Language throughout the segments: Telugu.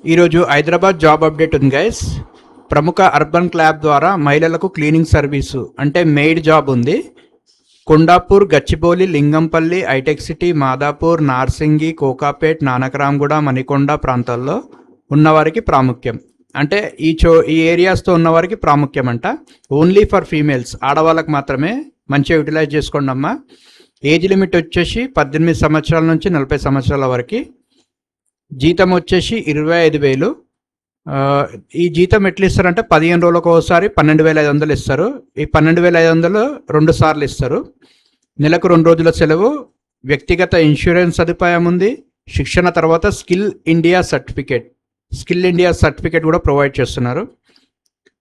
ఈరోజు హైదరాబాద్ జాబ్ అప్డేట్ ఉంది గైస్. ప్రముఖ అర్బన్ క్లాబ్ ద్వారా మహిళలకు క్లీనింగ్ సర్వీసు అంటే మెయిడ్ జాబ్ ఉంది. కొండాపూర్, గచ్చిబౌలి, లింగంపల్లి, హైటెక్ సిటీ, మాదాపూర్, నార్సింగి, కోకాపేట్, నానకరాంగూడ, మణికొండ ప్రాంతాల్లో ఉన్నవారికి ప్రాముఖ్యం. అంటే ఈ ఏరియాస్తో ఉన్నవారికి ప్రాముఖ్యం అంట. ఓన్లీ ఫర్ ఫీమేల్స్, ఆడవాళ్ళకి మాత్రమే. మంచిగా యూటిలైజ్ చేసుకోండి అమ్మా. ఏజ్ లిమిట్ వచ్చేసి 18 సంవత్సరాల నుంచి 40 సంవత్సరాల వరకు. జీతం వచ్చేసి 25,000. ఈ జీతం ఎట్లా ఇస్తారంటే 15 రోజులకు ఒకసారి 12,500 ఇస్తారు. ఈ 12,500 2 సార్లు ఇస్తారు. నెలకు 2 రోజుల సెలవు, వ్యక్తిగత ఇన్సూరెన్స్ సదుపాయం ఉంది. శిక్షణ తర్వాత స్కిల్ ఇండియా సర్టిఫికేట్ కూడా ప్రొవైడ్ చేస్తున్నారు.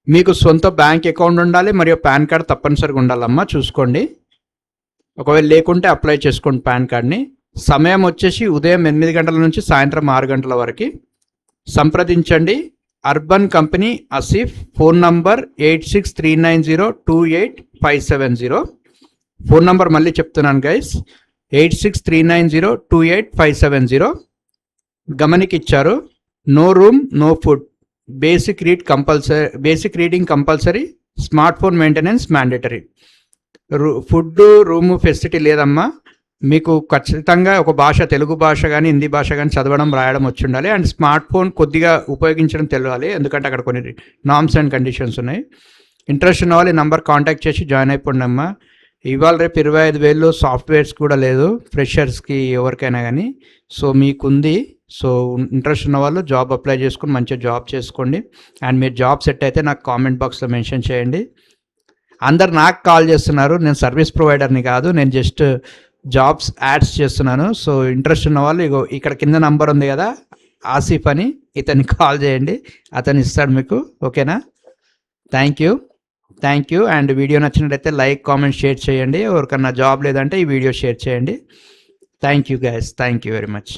మీకు సొంత బ్యాంక్ అకౌంట్ ఉండాలి మరియు పాన్ కార్డ్ తప్పనిసరిగా ఉండాలమ్మా, చూసుకోండి. ఒకవేళ లేకుంటే అప్లై చేసుకోండి పాన్ కార్డ్ని. సమయం వచ్చేసి ఉదయం 8 గంటల నుంచి సాయంత్రం 6 గంటల వరకు. సంప్రదించండి urban company Asif. Phone number 8639028570. Phone number మళ్ళీ చెప్తున్నాను గైస్, 8639028570. గమనికిచ్చారు. No room no food, basic reading compulsory, smart phone maintenance mandatory. Food room facility లేదమ్మా. మీకు ఖచ్చితంగా ఒక భాష, తెలుగు భాష కానీ హిందీ భాష కానీ చదవడం రాయడం వచ్చి ఉండాలి. అండ్ స్మార్ట్ ఫోన్ కొద్దిగా ఉపయోగించడం తెలియాలి, ఎందుకంటే అక్కడ కొన్ని నామ్స్ అండ్ కండిషన్స్ ఉన్నాయి. ఇంట్రెస్ట్ ఉన్న వాళ్ళు ఈ నంబర్ కాంటాక్ట్ చేసి జాయిన్ అయిపోండి అమ్మా. ఇవాళ రేపు 25,000 సాఫ్ట్వేర్స్ కూడా లేదు ఫ్రెషర్స్కి ఎవరికైనా కానీ. సో మీకుంది. సో ఇంట్రెస్ట్ ఉన్న వాళ్ళు జాబ్ అప్లై చేసుకుని మంచిగా జాబ్ చేసుకోండి. అండ్ మీరు జాబ్ సెట్ అయితే నాకు కామెంట్ బాక్స్లో మెన్షన్ చేయండి. అందరు నాకు కాల్ చేస్తున్నారు, నేను సర్వీస్ ప్రొవైడర్ని కాదు, నేను జస్ట్ జాబ్స్ యాడ్స్ చేస్తున్నాను. సో ఇంట్రెస్ట్ ఉన్న వాళ్ళు ఇగో ఇక్కడ కింద నంబర్ ఉంది కదా, ఆసిఫ్ అని, ఇతనికి కాల్ చేయండి, అతను ఇస్తాడు మీకు. ఓకేనా? Thank you. అండ్ వీడియో నచ్చినట్లయితే లైక్, కామెంట్, షేర్ చేయండి. ఎవరికన్నా జాబ్ లేదంటే ఈ వీడియో షేర్ చేయండి. Thank you guys, thank you very much.